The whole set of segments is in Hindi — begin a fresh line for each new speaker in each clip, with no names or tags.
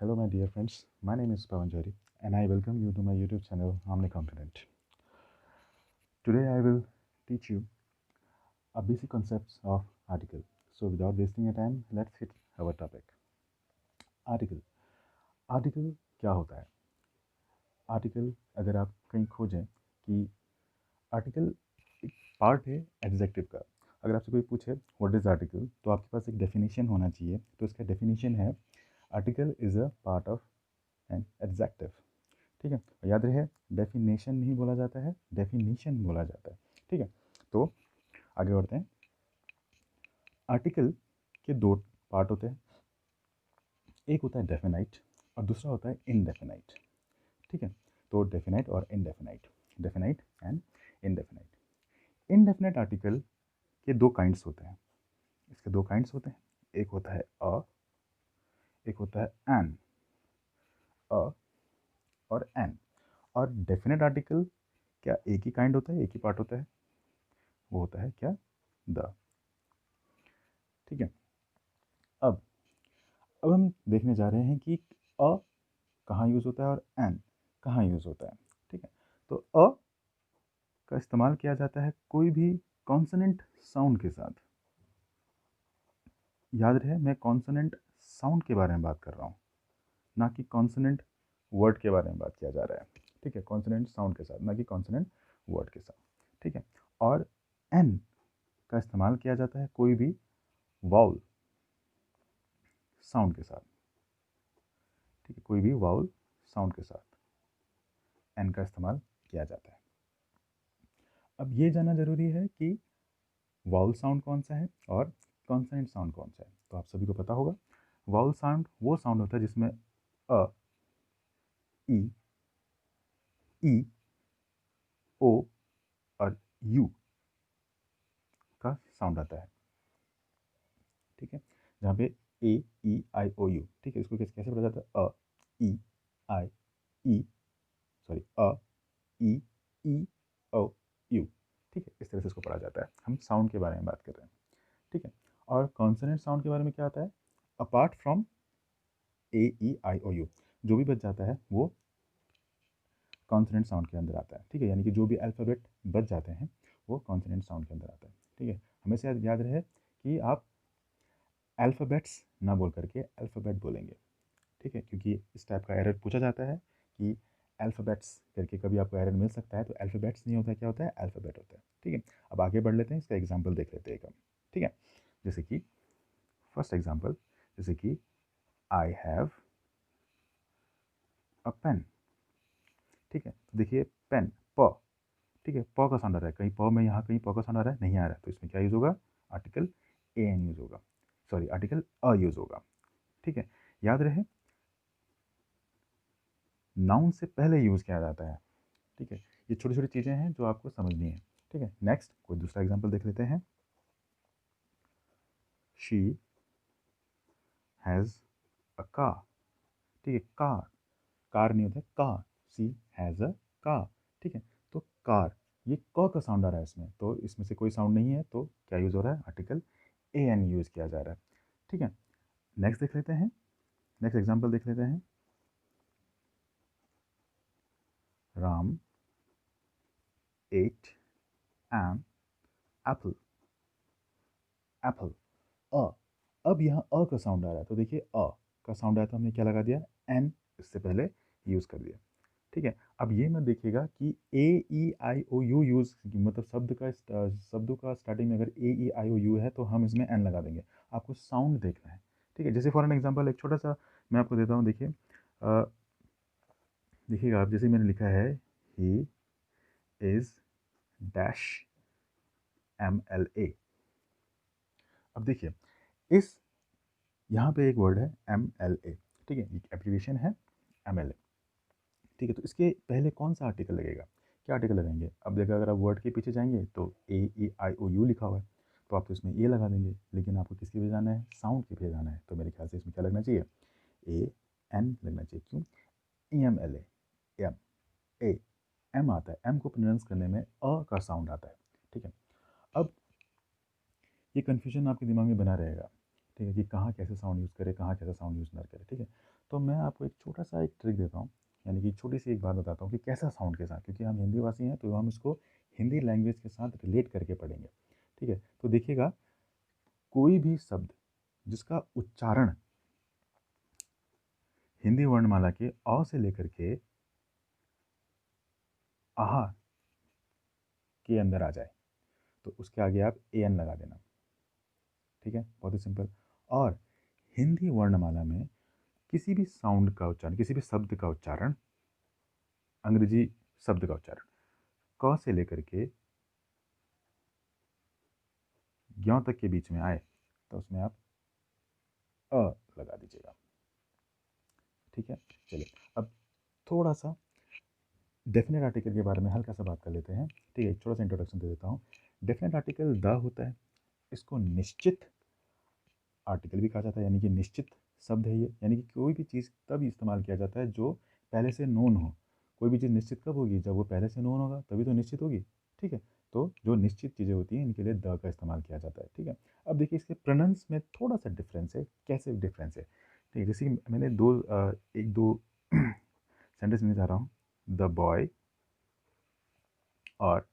Hello, my dear friends. My name is Pavanjari, and I welcome you to my YouTube channel, Omnicontinent. Today, I will teach you a basic concepts of article. So, without wasting your time, let's hit our topic. Article. Article क्या होता है? आर्टिकल अगर आप कहीं खोजें कि आर्टिकल एक पार्ट है एडजेक्टिव का। अगर आपसे कोई पूछे व्हाट इज़ आर्टिकल, तो आपके पास एक डेफिनेशन होना चाहिए। तो इसका डेफिनेशन है article is a part of an adjective. ठीक है, याद रहे डेफिनेशन नहीं बोला जाता है, डेफिनेशन बोला जाता है। ठीक है, तो आगे बढ़ते हैं। आर्टिकल के दो पार्ट होते हैं, एक होता है डेफिनाइट और दूसरा होता है इनडेफिनाइट। ठीक है, तो डेफिनाइट और indefinite, definite and indefinite. Indefinite article के दो काइंड्स होते हैं। इसके दो काइंड्स होते हैं, एक होता है अ, एक होता है एन। अ और एन। और डेफिनेट आर्टिकल क्या एक ही काइंड होता है, एक ही पार्ट होता है, वो होता है क्या, द। ठीक है, अब अब हम देखने जा रहे हैं कि अ कहाँ यूज़ होता है और एन कहाँ यूज़ होता है। ठीक है, तो अ का इस्तेमाल किया जाता है कोई भी कॉन्सोनेंट साउंड के साथ। याद रहे मैं कॉन्सोनेंट साउंड के बारे में बात कर रहा हूँ, ना कि कॉन्सोनेंट वर्ड के बारे में बात किया जा रहा है। ठीक है, कॉन्सोनेंट साउंड के साथ, ना कि कॉन्सोनेंट वर्ड के साथ। ठीक है, और एन का इस्तेमाल किया जाता है कोई भी वाउल साउंड के साथ। ठीक है, कोई भी वाउल साउंड के साथ एन का इस्तेमाल किया जाता है। अब ये जानना ज़रूरी है कि वाउल साउंड कौन सा है और कॉन्सोनेंट साउंड कौन सा है। तो आप सभी को पता होगा, वाउल साउंड वो साउंड होता है जिसमें अ, ई, ई, ओ और यू का साउंड आता है। ठीक है, जहाँ पे ए, ई, आई, ओ, यू। ठीक है, इसको कैसे पढ़ा जाता है, अ, ई, आई, ई, sorry, a, E, E, O, you. ठीक है, इस तरह से इसको पढ़ा जाता है। हम साउंड के बारे में बात कर रहे हैं। ठीक है, और कॉन्सोनेंट साउंड के बारे में क्या आता है, apart from A, E, I, O, U, जो भी बच जाता है वो कॉन्सोनेंट साउंड के अंदर आता है। ठीक है, यानी कि जो भी अल्फ़ाबेट बच जाते हैं वो कॉन्सोनेंट साउंड के अंदर आता है। ठीक है, हमेशा याद रहे कि आप अल्फ़ाबेट्स ना बोल करके अल्फ़ाबेट बोलेंगे। ठीक है, क्योंकि इस टाइप का एरर पूछा जाता है कि अल्फ़ाबेट्स करके कभी आपको एरर मिल सकता है। तो अल्फ़ाबेट्स नहीं होता, क्या होता है, अल्फ़ाबेट होता है। ठीक है, अब आगे बढ़ लेते हैं, इसका एग्जांपल देख लेते हैं एक हम। ठीक है, जैसे कि फर्स्ट एग्जांपल, जैसे कि आई हैव अ पेन। ठीक है, तो देखिए पेन, प। ठीक है, प का साउंड आ रहा है, कहीं प में यहाँ कहीं प का साउंड आ रहा है, नहीं आ रहा है, तो इसमें क्या यूज़ होगा, आर्टिकल ए एन यूज़ होगा, सॉरी आर्टिकल अ यूज़ होगा। ठीक है, याद रहे नाउन से पहले यूज़ किया जाता है। ठीक है, ये छोटी छोटी चीज़ें हैं जो आपको समझनी है। ठीक है, नेक्स्ट कोई दूसरा एग्जांपल देख लेते हैं। She has a car. ठीक है, कार, कार नहीं होता है, car. She has a car. ठीक है, तो कार, ये क का साउंड आ रहा है इसमें, तो इसमें से कोई साउंड नहीं है, तो क्या यूज़ हो रहा है, आर्टिकल ए एन यूज़ किया जा रहा है। ठीक है, नेक्स्ट देख लेते हैं, नेक्स्ट एग्जांपल देख लेते हैं। Ram ate an apple. Apple, a. अब यहाँ अ का साउंड आ रहा है, तो देखिए अ का साउंड आया तो हमने क्या लगा दिया, एन इससे पहले यूज़ कर दिया। ठीक है, अब ये मत देखिएगा कि ए, E, I, O, you use, मतलब शब्दों का स्टार्टिंग में अगर ए, ई, आई, ओ, यू है तो हम इसमें एन लगा देंगे। आपको साउंड देखना है। ठीक है, जैसे फॉर एन एग्जांपल एक छोटा सा मैं आपको देता हूँ। देखिए, देखिएगा आप, जैसे मैंने लिखा है, he is dash M L A. अब देखिए, इस यहाँ पे एक वर्ड है एम एल ए। ठीक है, एक एप्लीकेशन है एम एल ए। ठीक है, तो इसके पहले कौन सा आर्टिकल लगेगा, क्या आर्टिकल लगाएंगे। अब देखा, अगर आप वर्ड के पीछे जाएंगे तो ए, ई, आई, ओ, यू लिखा हुआ है, तो आप तो इसमें ए लगा देंगे, लेकिन आपको किसके पीछे जाना है, साउंड के पीछे जाना है। तो मेरे ख्याल से इसमें क्या लगना चाहिए, ए एन लगना चाहिए। क्यों, E M L A, M, A, M आता है, एम को प्रोनाउंस करने में अ का साउंड आता है। ठीक है, अब ये कन्फ्यूजन आपके दिमाग में बना रहेगा। ठीक है, कि कहाँ कैसे साउंड यूज़ करें, कहाँ कैसा साउंड यूज़ ना करें। ठीक है, तो मैं आपको एक छोटा सा एक ट्रिक देता हूँ, यानी कि छोटी सी एक बात बताता हूँ कि कैसा साउंड के साथ, क्योंकि हम हिंदी भाषी हैं तो हम इसको हिंदी लैंग्वेज के साथ रिलेट करके पढ़ेंगे। ठीक है, तो देखिएगा, कोई भी शब्द जिसका उच्चारण हिंदी वर्णमाला के अ से लेकर के आहा के अंदर आ जाए तो उसके आगे आप ए एन लगा देना। ठीक है, बहुत ही सिंपल। और हिंदी वर्णमाला में किसी भी साउंड का उच्चारण, किसी भी शब्द का उच्चारण, अंग्रेजी शब्द का उच्चारण क से लेकर के ज्ञ तक के बीच में आए तो उसमें आप अ लगा दीजिएगा। ठीक है, चलिए अब थोड़ा सा डेफिनेट आर्टिकल के बारे में हल्का सा बात कर लेते हैं। ठीक है, एक छोटा सा इंट्रोडक्शन दे देता हूँ। डेफिनेट आर्टिकल द होता है, इसको निश्चित आर्टिकल भी कहा जाता है, यानी कि निश्चित शब्द है ये, यानी कि कोई भी चीज़ तब इस्तेमाल किया जाता है जो पहले से नोन हो। कोई भी चीज़ निश्चित कब होगी, जब वो पहले से नोन होगा तभी तो निश्चित होगी। ठीक है, तो जो निश्चित चीज़ें होती हैं इनके लिए द का इस्तेमाल किया जाता है। ठीक है, अब देखिए इसके प्रोनाउंस में थोड़ा सा डिफरेंस है। कैसे डिफरेंस है? ठीक है, जैसे कि मैंने एक दो सेंटेंस में जा रहा हूँ, द बॉय और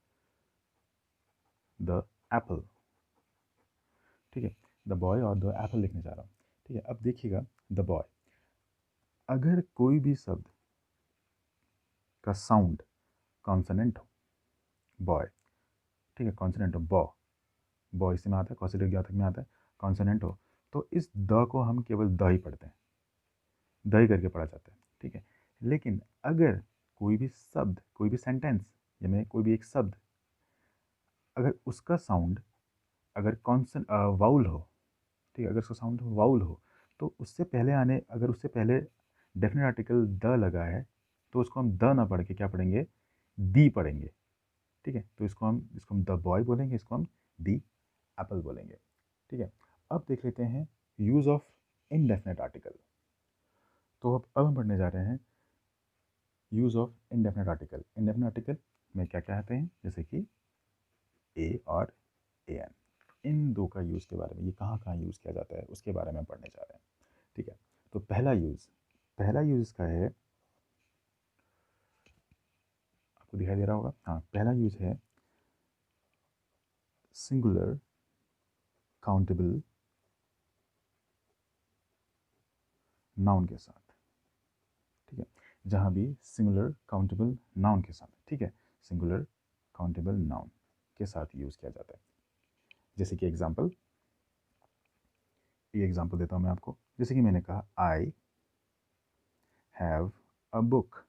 द एप्पल। ठीक है, द बॉय और द एप्पल लिखने जा रहा हूँ। ठीक है, अब देखिएगा, द बॉय, अगर कोई भी शब्द का साउंड कॉन्सोनेंट हो, बॉय, ठीक है, कॉन्सोनेंट हो, बॉ, बॉ इसमें आता है, कॉन्सोनेंट ज्ञातक में आता है, कॉन्सोनेंट हो तो इस द को हम केवल द ही पढ़ते हैं, द ही करके पढ़ा जाता है। ठीक है, लेकिन अगर कोई भी शब्द, कोई भी सेंटेंस या में कोई भी एक शब्द, अगर उसका साउंड अगर कॉन्सन वाउल हो, ठीक है, अगर उसका साउंड वाउल हो तो उससे पहले आने, अगर उससे पहले डेफिनेट आर्टिकल द लगा है तो उसको हम द ना पढ़ के क्या पढ़ेंगे, दी पढ़ेंगे। ठीक है, तो इसको हम द बॉय बोलेंगे, इसको हम दी एप्पल बोलेंगे। ठीक है, अब देख लेते हैं यूज़ ऑफ इनडेफिनेट आर्टिकल। तो अब हम पढ़ने जा रहे हैं use of indefinite article. Indefinite article में क्या क्या आते हैं, जैसे कि ए और ए एन, इन दो का यूज़ के बारे में, ये कहाँ कहाँ यूज़ किया जाता है उसके बारे में पढ़ने जा रहे हैं। ठीक है, तो पहला यूज़ इसका है, आपको दिखाई दे रहा होगा, हाँ, पहला यूज़ है सिंगुलर काउंटेबल नाउन के साथ। ठीक है, जहाँ भी सिंगुलर काउंटेबल नाउन के साथ, ठीक है, सिंगुलर काउंटेबल नाउन के साथ यूज़ किया जाता है। जैसे कि एग्जाम्पल, ये एग्जाम्पल देता हूँ मैं आपको। जैसे कि मैंने कहा आई हैव अ बुक।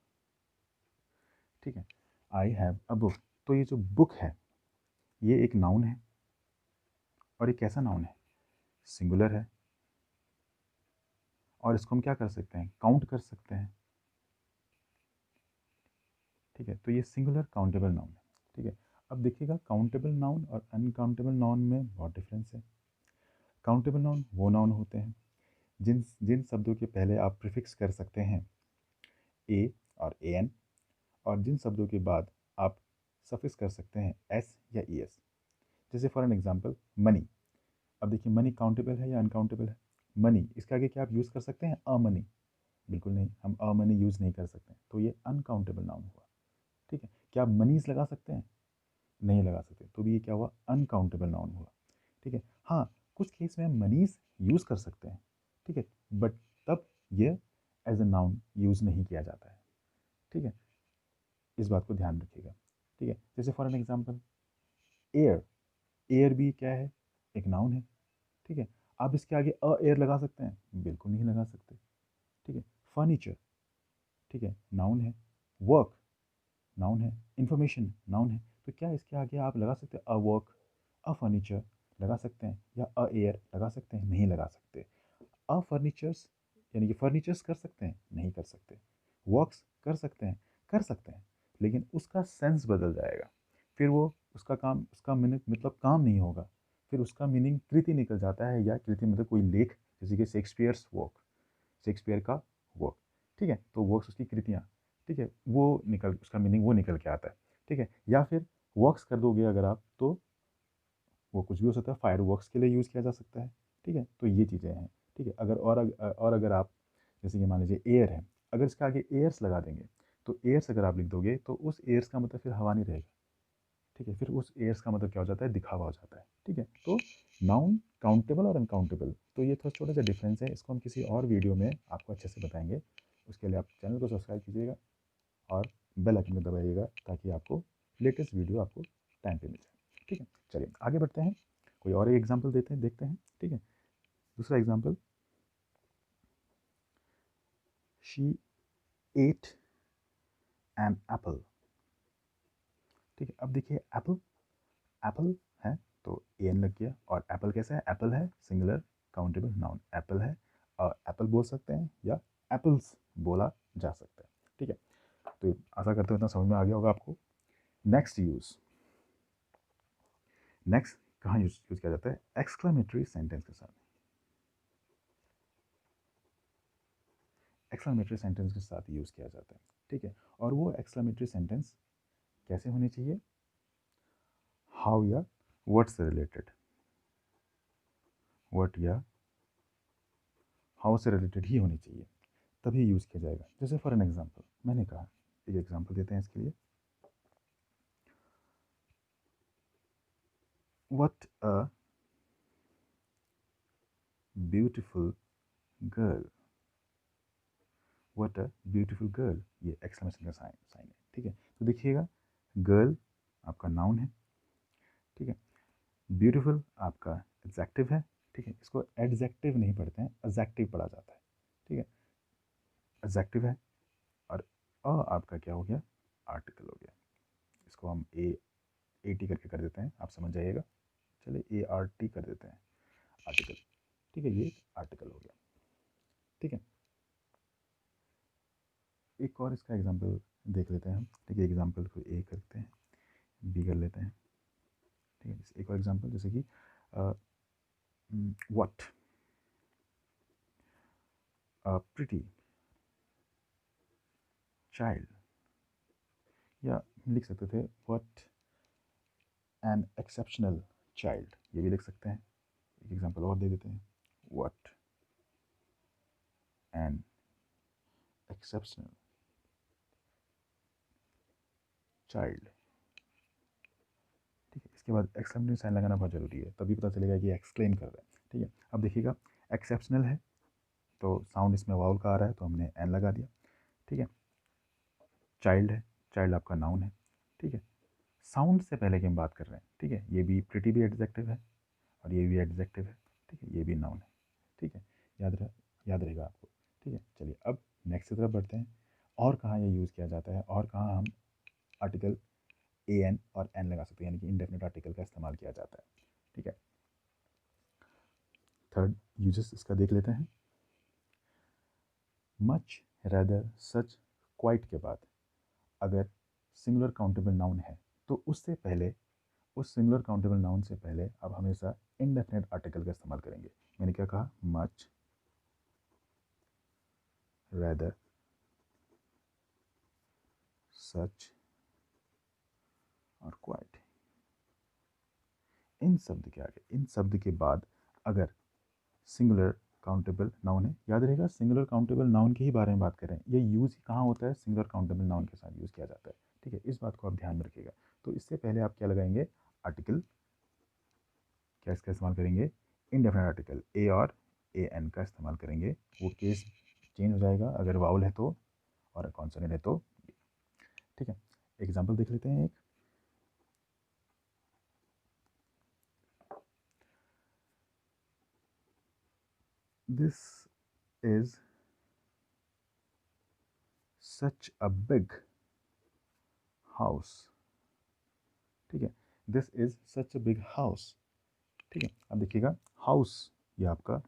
ठीक है, आई हैव अ बुक, तो ये जो बुक है ये एक नाउन है, और ये कैसा नाउन है, सिंगुलर है, और इसको हम क्या कर सकते हैं, काउंट कर सकते हैं। ठीक है, तो ये सिंगुलर काउंटेबल नाउन है। ठीक है, अब देखिएगा, काउंटेबल नाउन और अनकाउंटेबल नाउन में बहुत डिफरेंस है। काउंटेबल नाउन वो नाउन होते हैं जिन जिन शब्दों के पहले आप प्रीफिक्स कर सकते हैं ए और ए एन, और जिन शब्दों के बाद आप सफिक्स कर सकते हैं एस या ई एस। जैसे फॉर एन एग्जांपल, मनी। अब देखिए, मनी काउंटेबल है या अनकाउंटेबल है? मनी, इसके आगे क्या आप यूज़ कर सकते हैं अ मनी? बिल्कुल नहीं, हम अ मनी यूज़ नहीं कर सकते, तो ये अनकाउंटेबल नाउन हुआ। ठीक है, क्या आप मनीज लगा सकते हैं? नहीं लगा सकते, तो भी ये क्या हुआ, अनकाउंटेबल नाउन हुआ। ठीक है, हाँ, कुछ केस में हम मनीज यूज़ कर सकते हैं। ठीक है, बट तब ये एज अ नाउन यूज़ नहीं किया जाता है। ठीक है, इस बात को ध्यान रखिएगा। ठीक है, जैसे for an example, air. Air भी क्या है, एक नाउन है। ठीक है, आप इसके आगे अ एयर लगा सकते हैं? बिल्कुल नहीं लगा सकते। ठीक है, फर्नीचर, ठीक है, नाउन है। वर्क, नाउन है। इंफॉर्मेशन, नाउन है। तो क्या इसके आगे आप लगा सकते हैं अ वर्क, अ फर्नीचर लगा सकते हैं, या अ एयर लगा सकते हैं? नहीं लगा सकते। अ फर्नीचर्स, यानी कि फर्नीचर्स कर सकते हैं? नहीं कर सकते। वर्क्स कर सकते हैं? कर सकते हैं, लेकिन उसका सेंस बदल जाएगा। फिर वो उसका काम, उसका मीनिंग मतलब काम नहीं होगा, फिर उसका मीनिंग कृति निकल जाता है, या कृति मतलब कोई लेख, जैसे कि शेक्सपियर्स वर्क, शेक्सपियर का वर्क। ठीक है, तो वर्क्स उसकी कृतियाँ, ठीक है, वो निकल, उसका मीनिंग वो निकल के आता है। ठीक है, या फिर वर्क्स कर दोगे अगर आप, तो वो कुछ भी हो सकता है, फायर वर्क्स के लिए यूज़ किया जा सकता है। ठीक है, तो ये चीज़ें हैं। ठीक है, अगर और अगर आप जैसे कि मान लीजिए एयर है, अगर इसके आगे एयर्स लगा देंगे तो एयर्स अगर आप लिख दोगे तो उस एयर्स का मतलब फिर हवा नहीं रहेगा, ठीक है, फिर उस एयर्स का मतलब क्या हो जाता है, दिखावा हो जाता है, ठीक है। तो नाउन काउंटेबल और अनकाउंटेबल, तो ये थोड़ा छोटा सा डिफरेंस है, इसको हम किसी और वीडियो में आपको अच्छे से बताएंगे। उसके लिए आप चैनल को सब्सक्राइब कीजिएगा और बेल आइकन को दबाइएगा ताकि आपको लेटेस्ट वीडियो आपको टाइम पे मिल जाए, ठीक है। चलिए आगे बढ़ते हैं, कोई और एक एग्जाम्पल देते हैं, देखते हैं, ठीक है। दूसरा example, she ate an apple, ठीक है। अब देखिए एप्पल, एप्पल है तो एन लग गया, और एप्पल कैसा है, एप्पल है सिंगुलर काउंटेबल नाउन, एप्पल है और एप्पल बोल सकते हैं या एप्पल्स बोला जा सकता है, ठीक है। तो आशा करते हो इतना समझ में आ गया होगा आपको। नेक्स्ट यूज, नेक्स्ट कहाँ यूज किया जाता है, एक्सक्लेमेटरी सेंटेंस के साथ, एक्सक्लेमेटरी सेंटेंस के साथ यूज किया जाता है, ठीक है। और वो एक्सक्लेमेटरी सेंटेंस कैसे होनी चाहिए, हाउ या व्हाट से रिलेटेड, व्हाट या हाउ से रिलेटेड ही होनी चाहिए, तभी यूज़ किया जाएगा। जैसे फॉर एन एग्जाम्पल, मैंने कहा, एक एग्जाम्पल देते हैं इसके लिए, what a beautiful girl, what a beautiful girl, ये एक्सक्लेमेशन का साइन है, ठीक है। तो देखिएगा, गर्ल आपका नाउन है, ठीक है, ब्यूटीफुल आपका एडजेक्टिव है, ठीक है। इसको एडजेक्टिव नहीं पढ़ते हैं, एडजेक्टिव पढ़ा जाता है, ठीक है, एडजेक्टिव है। और आपका क्या हो गया, आर्टिकल हो गया, इसको हम ए टी करके कर देते हैं, आप समझ जाइएगा, चलिए ए आर टी कर देते हैं, आर्टिकल, ठीक है, ये आर्टिकल हो गया, ठीक है। एक और इसका एग्जांपल देख लेते हैं हम, ठीक है, एग्जांपल को ए करते हैं, बी कर लेते हैं, ठीक है। एक और एग्जांपल जैसे कि व्हाट प्रिटी चाइल्ड, या लिख सकते थे व्हाट एन एक्सेप्शनल चाइल्ड, ये भी लिख सकते हैं। एक एग्जांपल और दे देते हैं, व्हाट एन एक्सेप्शनल चाइल्ड, ठीक है। इसके बाद एक्सक्लेमेटरी साइन लगाना बहुत ज़रूरी है, तभी पता चलेगा कि एक्सक्लेम कर रहे हैं, ठीक है। अब देखिएगा, एक्सेप्शनल है तो साउंड इसमें वाउल का आ रहा है तो हमने एन लगा दिया, ठीक है। चाइल्ड है, चाइल्ड आपका नाउन है, ठीक है। साउंड से पहले की हम बात कर रहे हैं, ठीक है, ये भी प्रिटी भी एडजेक्टिव है और ये भी एडजेक्टिव है, ठीक है, ये भी नाउन है, ठीक है। याद रहेगा आपको, ठीक है। चलिए अब नेक्स्ट की तरफ बढ़ते हैं, और कहाँ ये यूज़ किया जाता है, और कहाँ हम आर्टिकल ए एन और एन लगा सकते हैं, यानी कि इंडेफिनिट आर्टिकल का इस्तेमाल किया जाता है, ठीक है। थर्ड यूजेस इसका देख लेते हैं, मच, रैदर, सच, क्वाइट के बाद अगर सिंगुलर काउंटेबल नाउन है तो उससे पहले, उस सिंगुलर काउंटेबल नाउन से पहले आप हमेशा इंडेफिनिट आर्टिकल का इस्तेमाल करेंगे। मैंने क्या कहा, मच, रैदर, सच और क्वाइट, इन शब्द के आगे, इन शब्द के बाद अगर सिंगुलर काउंटेबल नाउन है, याद रहेगा सिंगुलर काउंटेबल नाउन के ही बारे में बात करें, ये यूज़ कहाँ होता है, सिंगुलर काउंटेबल नाउन के साथ यूज़ किया जाता है, ठीक है, इस बात को आप ध्यान में रखिएगा। तो इससे पहले आप क्या लगाएंगे, आर्टिकल, क्या इसका इस्तेमाल करेंगे, इंडेफिनिट आर्टिकल ए और ए एन का इस्तेमाल करेंगे, वो केस चेंज हो जाएगा अगर वाउल है तो, और कॉन्सोनेंट है तो, ठीक है। एग्जाम्पल देख लेते हैं एक, this is such a big house, ठीक है, this is such a big house, ठीक है। अब देखिएगा, हाउस ये आपका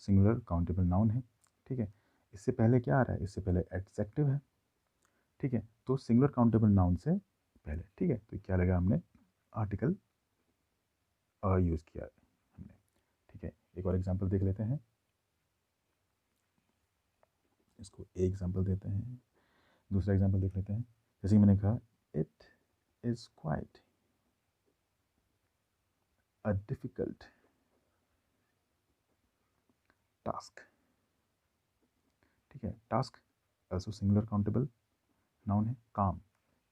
सिंगुलर काउंटेबल नाउन है, ठीक है। इससे पहले क्या आ रहा है, इससे पहले एडजेक्टिव है, ठीक है, तो सिंगुलर काउंटेबल नाउन से पहले, ठीक है, तो क्या लगा हमने, आर्टिकल यूज़ किया है हमने, ठीक है। एक और एग्जांपल देख लेते हैं, इसको एक एग्जांपल देते हैं, दूसरा एग्जांपल देख लेते हैं, जैसे कि मैंने कहा, it is quite a difficult task, ठीक है। Task also singular countable noun है। काम,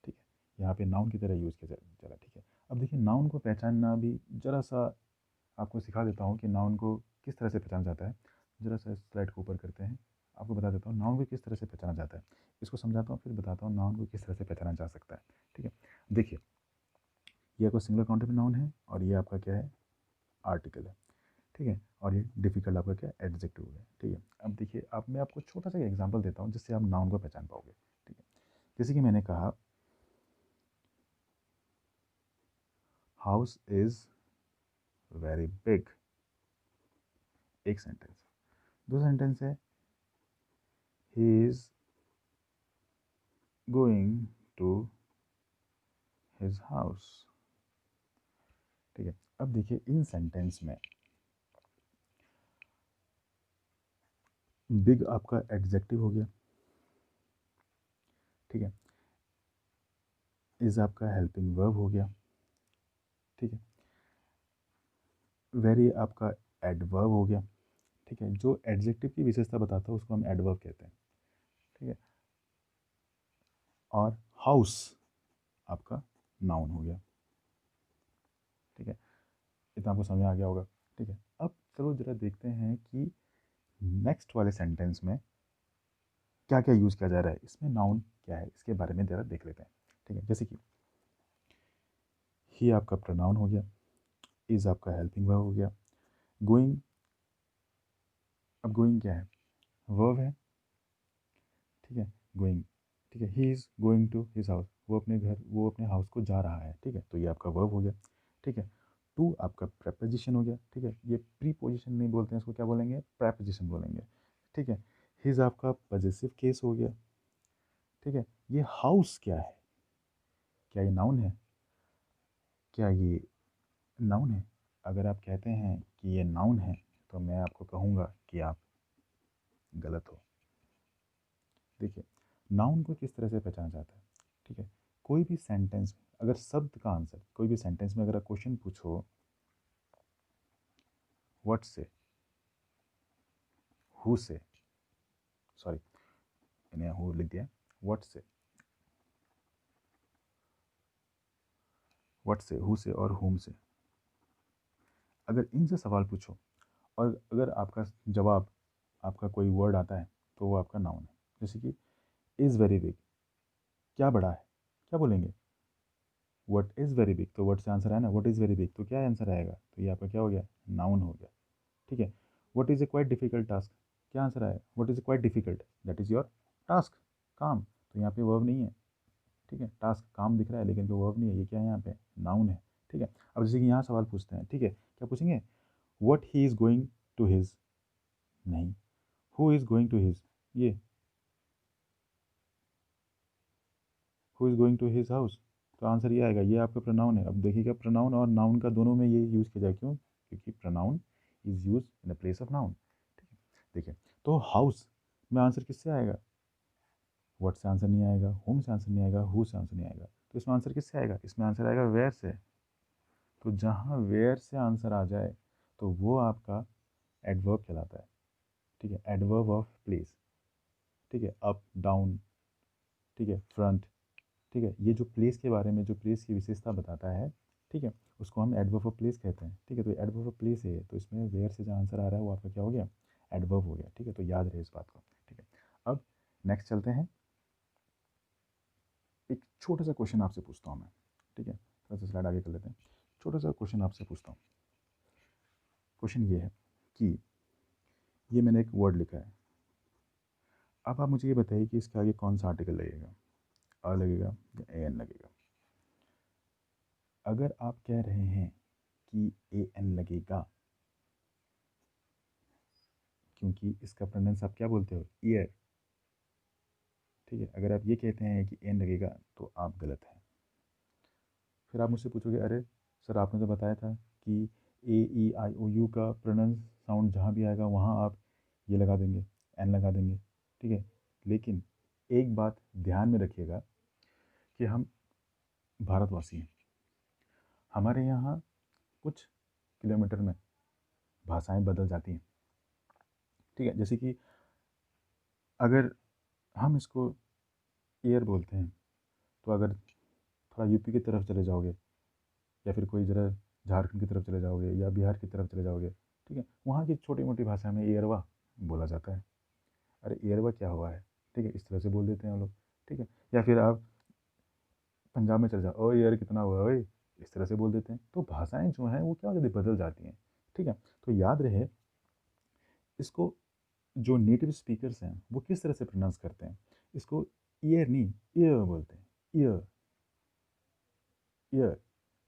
ठीक है, यहाँ पे नाउन की तरह यूज़ किया चला, ठीक है। अब देखिए नाउन को पहचानना भी ज़रा सा आपको सिखा देता हूँ कि नाउन को किस तरह से पहचाना जाता है। ज़रा सा स्लाइड को ऊपर करते हैं, आपको बता देता हूँ नाउन को किस तरह से पहचाना जाता है। इसको समझाता हूँ फिर बताता हूँ नाउन को किस तरह से पहचाना जा सकता है, ठीक है। देखिए ये आपका सिंगुलर काउंटेबल नाउन है और ये आपका क्या है, आर्टिकल है, ठीक है। और ये डिफिकल्ट आपका क्या, एडजेक्टिव है, ठीक है। अब देखिए अब मैं आपको छोटा सा एग्जांपल देता हूँ जिससे आप नाउन को पहचान पाओगे, ठीक है। जैसे कि मैंने कहा हाउस इज वेरी बिग, एक सेंटेंस। दूसरा सेंटेंस है he is going to his house, ठीक है। अब देखिए इन सेंटेंस में बिग आपका एडजेक्टिव हो गया, ठीक है। इज आपका हेल्पिंग वर्ब हो गया, ठीक है। वेरी आपका एडवर्ब हो गया, ठीक है। जो एडजेक्टिव की विशेषता बताता है उसको हम एडवर्ब कहते हैं, ठीक है। और हाउस आपका नाउन हो गया, ठीक है। इतना आपको समझ में आ गया होगा, ठीक है। अब चलो जरा देखते हैं कि नेक्स्ट वाले सेंटेंस में क्या क्या यूज़ किया जा रहा है, इसमें नाउन क्या है इसके बारे में जरा देख लेते हैं, ठीक है। जैसे कि ही आपका प्रोनाउन हो गया, इज आपका हेल्पिंग वर्ब हो गया, गोइंग, अब गोइंग क्या है, वर्ब है, ठीक है। गोइंग, ठीक है। He is going to his house, वो अपने घर, वो अपने हाउस को जा रहा है, ठीक है। तो ये आपका वर्ब हो गया, ठीक है। टू आपका प्रेपोजिशन हो गया, ठीक है। ये प्री पोजिशन नहीं बोलते हैं, इसको क्या बोलेंगे, प्रेपोजिशन बोलेंगे, ठीक है। हिज आपका पजेसिव केस हो गया, ठीक है। ये हाउस क्या है, क्या ये नाउन है, क्या ये नाउन है? अगर आप कहते हैं कि ये नाउन है तो मैं आपको कहूँगा कि आप गलत हो। देखिए नाउन को किस तरह से पहचाना जाता है, ठीक है। कोई भी सेंटेंस में अगर शब्द का आंसर, कोई भी सेंटेंस में अगर आप क्वेश्चन पूछो व्हाट से, हु से, सॉरी मैंने हु लिख दिया, व्हाट से, व्हाट से, हु से और हुम से, अगर इनसे सवाल पूछो और अगर आपका जवाब, आपका कोई वर्ड आता है तो वो आपका नाउन है। जैसे कि इज़ वेरी बिग, क्या बड़ा है, क्या बोलेंगे, व्हाट इज़ वेरी बिग, तो व्हाट से आंसर है ना, व्हाट इज़ वेरी बिग, तो क्या आंसर आएगा, तो ये आपका क्या हो गया, नाउन हो गया, ठीक है। What is a quite difficult task, क्या आंसर आएगा, what is a quite difficult, that is your task, काम, तो यहाँ पे वर्ब नहीं है, ठीक है। टास्क काम दिख रहा है लेकिन कोई वर्ब नहीं है, ये क्या है यहाँ पे, नाउन है, ठीक है। अब जैसे कि यहाँ सवाल पूछते हैं, ठीक है, क्या पूछेंगे, what he is going to his, नहीं, who is going to his, ये who is going to his house, तो आंसर ये आएगा, ये आपका प्रोनाउन है। अब देखिएगा प्रोनाउन और नाउन का दोनों में ये यूज़ किया जाए, क्यों, क्योंकि pronoun is use in the place of noun, ठीक है। देखिए तो हाउस में आंसर किससे आएगा, व्हाट से आंसर नहीं आएगा, होम से आंसर नहीं आएगा, हु से आंसर नहीं आएगा, तो इसमें आंसर किससे आएगा, इसमें आंसर आएगा वेयर से। तो जहाँ वेयर से आंसर आ जाए तो वो आपका एडवर्ब कहलाता है, ठीक है, एडवर्ब ऑफ प्लेस, ठीक है। अप डाउन, ठीक है, फ्रंट, ठीक है। ये जो प्लेस के बारे में, जो प्लेस की विशेषता बताता है, ठीक है, उसको हम एडवर्ब ऑफ प्लेस कहते हैं, ठीक है। तो एडवर्ब ऑफ प्लेस है तो इसमें वेयर से जो आंसर आ रहा है वो आपका क्या हो गया, एडवर्ब हो गया, ठीक है। तो याद रहे इस बात को, ठीक है। अब नेक्स्ट चलते हैं, एक छोटा सा क्वेश्चन आपसे पूछता हूँ मैं, ठीक है, थोड़ा सा स्लाइड आगे कर लेते हैं। छोटा सा क्वेश्चन आपसे पूछता हूँ, क्वेश्चन ये है कि ये मैंने एक वर्ड लिखा है, अब आप मुझे ये बताइए कि इसके आगे कौन सा आर्टिकल लगेगा, अ लगेगा या ए एन लगेगा। अगर आप कह रहे हैं कि ए एन लगेगा, क्योंकि इसका प्रोनाउंस आप क्या बोलते हो, ईयर, ठीक है। अगर आप ये कहते हैं कि एन लगेगा तो आप गलत हैं। फिर आप मुझसे पूछोगे अरे सर आपने तो बताया था कि ए ई आई ओ यू का प्रोनाउंस साउंड जहाँ भी आएगा वहाँ आप ये लगा देंगे, एन लगा देंगे, ठीक है। लेकिन एक बात ध्यान में रखिएगा कि हम भारतवासी हैं, हमारे यहाँ कुछ किलोमीटर में भाषाएं बदल जाती हैं, ठीक है। जैसे कि अगर हम इसको ईयर बोलते हैं, तो अगर थोड़ा यूपी की तरफ चले जाओगे या फिर कोई ज़रा झारखंड की तरफ चले जाओगे या बिहार की तरफ चले जाओगे, ठीक है, वहाँ की छोटी मोटी भाषा में ईयरवा बोला जाता है। अरे ईयरवा क्या हुआ है, ठीक है, इस तरह से बोल देते हैं हम लोग, ठीक है। या फिर आप पंजाब में चले जाओ, ओ यार कितना हुआ ओए, इस तरह से बोल देते हैं। तो भाषाएं जो हैं वो क्या हो जाती बदल जाती हैं, ठीक है। तो याद रहे इसको, जो नेटिव स्पीकर्स हैं वो किस तरह से प्रोनाउंस करते हैं, इसको ईयर नहीं ईयर बोलते हैं, ईयर ईयर,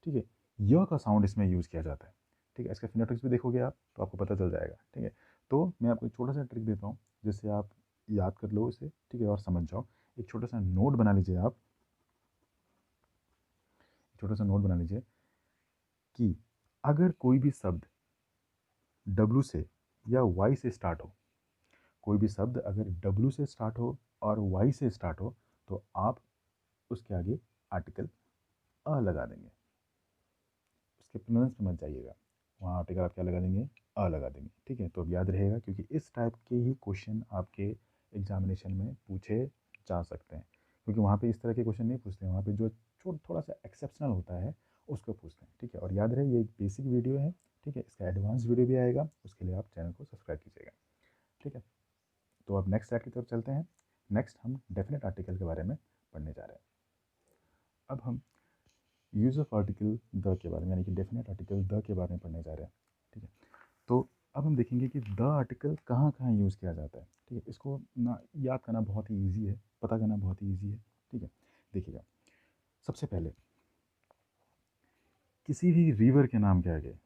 ठीक है। य का साउंड इसमें यूज़ किया जाता है, ठीक है। इसका फिनोटिक्स भी देखोगे आप तो आपको पता चल जाएगा, ठीक है। तो मैं आपको एक छोटा सा ट्रिक देता हूँ जिससे आप याद कर लो इसे, ठीक है, और समझ जाओ। एक छोटा सा नोट बना लीजिए आप, छोटा सा नोट बना लीजिए कि अगर कोई भी शब्द डब्लू से या वाई से स्टार्ट हो, कोई भी शब्द अगर डब्लू से स्टार्ट हो और वाई से स्टार्ट हो, तो आप उसके आगे आर्टिकल अ लगा देंगे। उसके प्रोनाउंस पे मत जाइएगा, वहाँ आर्टिकल आप क्या लगा देंगे, अ लगा देंगे, ठीक है। तो अब याद रहेगा, क्योंकि इस टाइप के ही क्वेश्चन आपके एग्जामिनेशन में पूछे जा सकते हैं, क्योंकि वहाँ पे इस तरह के क्वेश्चन नहीं पूछते हैं, वहाँ पे जो थोड़ा सा एक्सेप्शनल होता है उसको पूछते हैं, ठीक है। और याद रहे ये एक बेसिक वीडियो है, ठीक है, इसका एडवांस वीडियो भी आएगा, उसके लिए आप चैनल को सब्सक्राइब कीजिएगा, ठीक है। तो अब नेक्स्ट स्लाइड की तरफ चलते हैं। नेक्स्ट हम डेफिनेट आर्टिकल के बारे में पढ़ने जा रहे हैं। अब हम यूज़ ऑफ आर्टिकल द के बारे में, यानी कि डेफिनेट आर्टिकल द के बारे में पढ़ने जा रहे हैं, ठीक है। तो अब हम देखेंगे कि द आर्टिकल कहाँ कहाँ यूज़ किया जाता है, ठीक है। इसको ना याद करना बहुत ही ईजी है, पता करना बहुत ही ईजी है, ठीक है। देखिएगा, सबसे पहले किसी भी रिवर के नाम के आगे,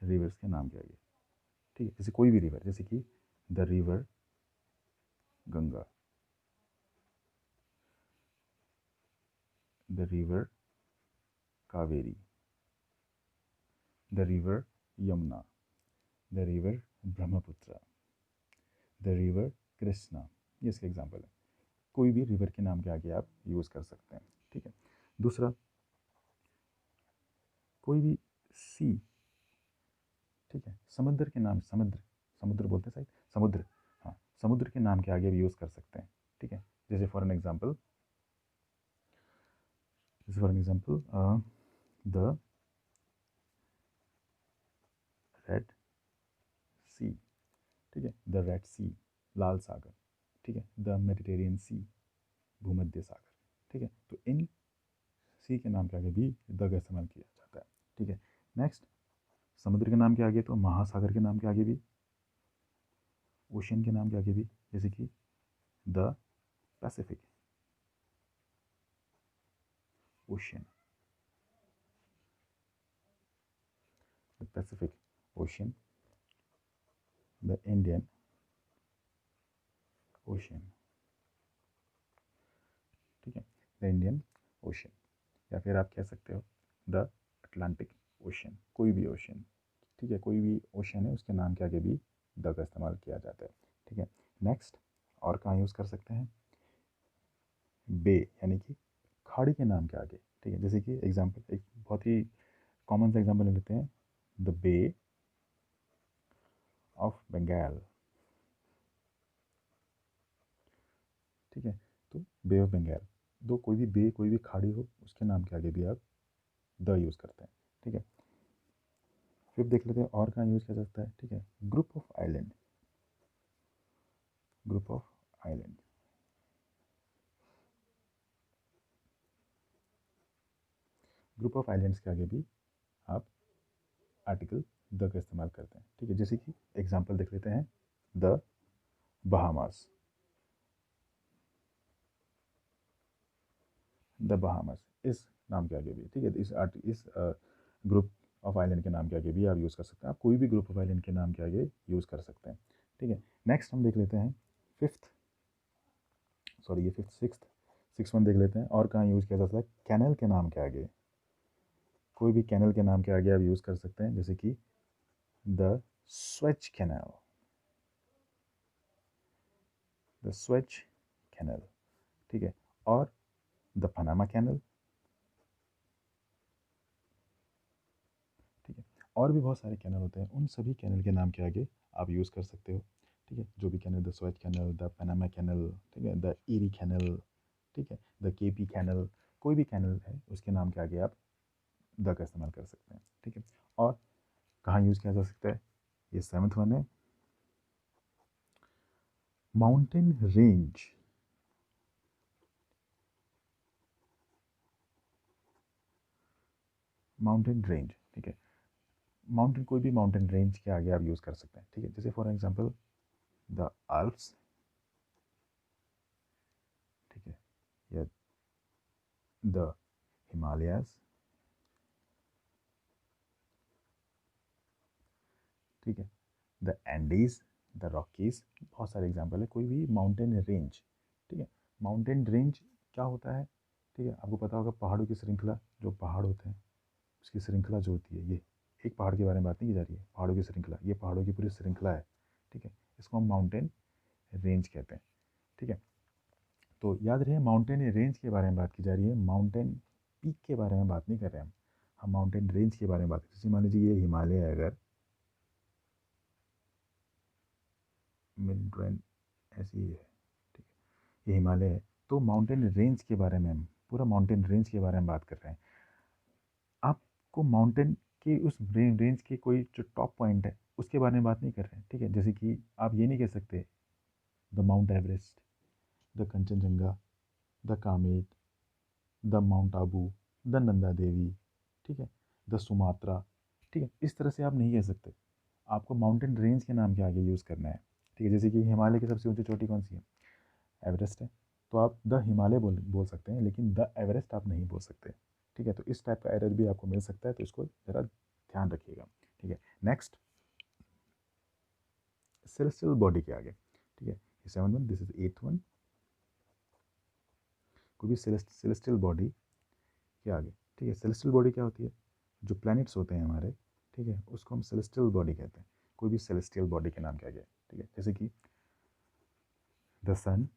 रिवर्स के नाम के आगे, ठीक है, जैसे कोई भी रिवर, जैसे कि the river Ganga, the river Kaveri, the river Yamuna, the river Brahmaputra, the river Krishna, ये इसके एग्जाम्पल है। कोई भी रिवर के नाम के आगे आप यूज़ कर सकते हैं, ठीक है। दूसरा, कोई भी सी, ठीक है, समुद्र के नाम, समुद्र, समुद्र बोलते हैं शायद, समुद्र, हाँ, समुद्र के नाम के आगे भी यूज़ कर सकते हैं, ठीक है। जैसे फॉर एन एग्जाम्पल, जैसे for an example the red sea, ठीक है, द रेड सी, लाल सागर, ठीक है, द मेडिटेरियन सी, भूमध्य सागर, ठीक है। तो इन सी के नाम के आगे भी द का इस्तेमाल किया जाता है, ठीक है। नेक्स्ट, समुद्र के नाम के आगे तो महासागर के नाम के आगे भी, ओशन के नाम के आगे भी, जैसे कि the Pacific ocean, the Pacific ocean, the Indian ocean, ठीक है, द इंडियन ओशन। या फिर आप कह सकते हो द अटलांटिक ओशन, कोई भी ओशन, ठीक है, कोई भी ओशन है उसके नाम के आगे भी द का इस्तेमाल किया जाता है, ठीक है। नेक्स्ट, और कहाँ यूज़ कर सकते हैं, बे, यानी कि खाड़ी के नाम के आगे, ठीक है। जैसे कि एग्जाम्पल, एक बहुत ही कॉमन सा एग्जाम्पल ले लेते हैं, द बे ऑफ बंगाल, ठीक है। तो बे ऑफ बंगाल, दो कोई भी बे, कोई भी खाड़ी हो उसके नाम के आगे भी आप द यूज़ करते हैं, ठीक है। फिर देख लेते हैं और कहाँ यूज़ किया जाता है, ठीक है। Group of island, group of island, group of islands के आगे भी आप आर्टिकल द का इस्तेमाल करते हैं, ठीक है। जैसे कि एग्जांपल देख लेते हैं, द बहामास, द बहामास, इस नाम के आगे भी, ठीक है, इस ग्रुप ऑफ आइलैंड के नाम के आगे भी आप यूज़ कर सकते हैं। आप कोई भी ग्रुप ऑफ आइलैंड के नाम के आगे यूज़ कर सकते हैं, ठीक है। नेक्स्ट हम देख लेते हैं फिफ्थ, सॉरी ये फिफ्थ, सिक्स वन देख लेते हैं, और कहाँ यूज़ किया जाता है, कैनल के नाम के आगे, कोई भी कैनल के नाम के आगे आप यूज़ कर सकते हैं, जैसे कि the Suez canal, the Suez canal, ठीक है। और द पनामा कैनल, ठीक है। और भी बहुत सारे कैनल होते हैं, उन सभी कैनल के नाम के आगे आप यूज़ कर सकते हो, ठीक है, जो भी canal, the Suez canal, the Panama canal, ठीक है, द ईरी कैनल, ठीक है, द केपी कैनल, कोई भी कैनल है उसके नाम के आगे आप द का इस्तेमाल कर सकते हैं। ठीक है, और कहाँ यूज़ किया जा सकता है, ये 7th वन है, माउंटेन रेंज। माउंटेन रेंज, ठीक है, माउंटेन, कोई भी माउंटेन रेंज के आगे आप यूज़ कर सकते हैं। ठीक है, जैसे फॉर एग्जांपल द आल्प्स, ठीक है, या द हिमालयाज, ठीक है, द एंडीज, द रॉकीज, बहुत सारे एग्जांपल है, कोई भी माउंटेन रेंज। ठीक है, माउंटेन रेंज क्या होता है, ठीक है, आपको पता होगा पहाड़ों की श्रृंखला, जो पहाड़ होते हैं उसकी श्रृंखला जो होती है, ये एक पहाड़ के बारे में बात नहीं की जा रही है, पहाड़ों की श्रृंखला, ये पहाड़ों की पूरी श्रृंखला है। ठीक है, इसको हम माउंटेन रेंज कहते हैं। ठीक है, तो याद रहे माउंटेन रेंज के बारे में बात की जा रही है, माउंटेन पीक के बारे में बात नहीं कर रहे हैं हम माउंटेन रेंज के बारे में बात कर, जैसे मान लीजिए ये हिमालय है, अगर मिड रेंज ऐसी है, ठीक है, ये हिमालय है, तो माउंटेन रेंज के बारे में हम पूरा माउंटेन रेंज के बारे में बात कर रहे हैं। आपको माउंटेन के उस रेंज के कोई जो टॉप पॉइंट है उसके बारे में बात नहीं कर रहे हैं। ठीक है, जैसे कि आप ये नहीं कह सकते the Mount Everest, the Kanchenjunga, the Kamet, the Mount Abu, the Nanda Devi, ठीक है, द सुमात्रा। ठीक है, इस तरह से आप नहीं कह सकते, आपको माउंटेन रेंज के नाम के आगे यूज़ करना है। ठीक है, जैसे कि हिमालय की सबसे ऊंची चोटी कौन सी है, एवरेस्ट है, तो आप द हिमालय बोल सकते हैं, लेकिन द एवरेस्ट आप नहीं बोल सकते। ठीक है, तो इस टाइप का एरर भी आपको मिल सकता है, तो इसको ज़रा ध्यान रखिएगा। ठीक है, नेक्स्ट सेलेस्टियल बॉडी के आगे, ठीक है, ये 7th one, this is 8th one, कोई भी सेलेस्टियल बॉडी के आगे। ठीक है, सेलेस्टियल बॉडी क्या होती है, जो प्लैनेट्स होते हैं हमारे, ठीक है, उसको हम सेलेस्टियल बॉडी कहते हैं, कोई भी सेलेस्टियल बॉडी के नाम के आगे। ठीक है, जैसे कि the sun,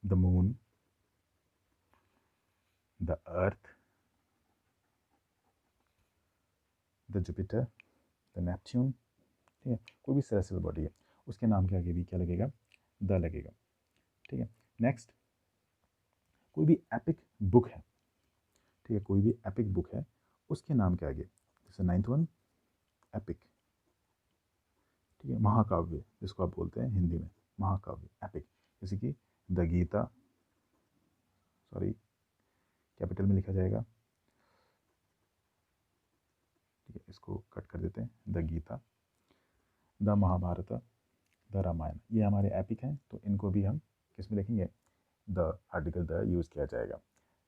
the moon, the earth, the Jupiter, the Neptune. ठीक है, कोई भी सेलेस्टियल बॉडी है उसके नाम के आगे भी क्या लगेगा, द लगेगा। ठीक है, नेक्स्ट कोई भी एपिक बुक है, ठीक है, कोई भी एपिक बुक है उसके नाम के आगे, जैसे 9th वन, एपिक, ठीक है, महाकाव्य जिसको आप बोलते हैं हिंदी में, महाकाव्य एपिक, जैसे कि द गीता, सॉरी कैपिटल में लिखा जाएगा, ठीक है, इसको कट कर देते हैं, the Gita, the Mahabharata, the Ramayana, ये हमारे एपिक हैं, तो इनको भी हम किस में लिखेंगे, द आर्टिकल द यूज़ किया जाएगा।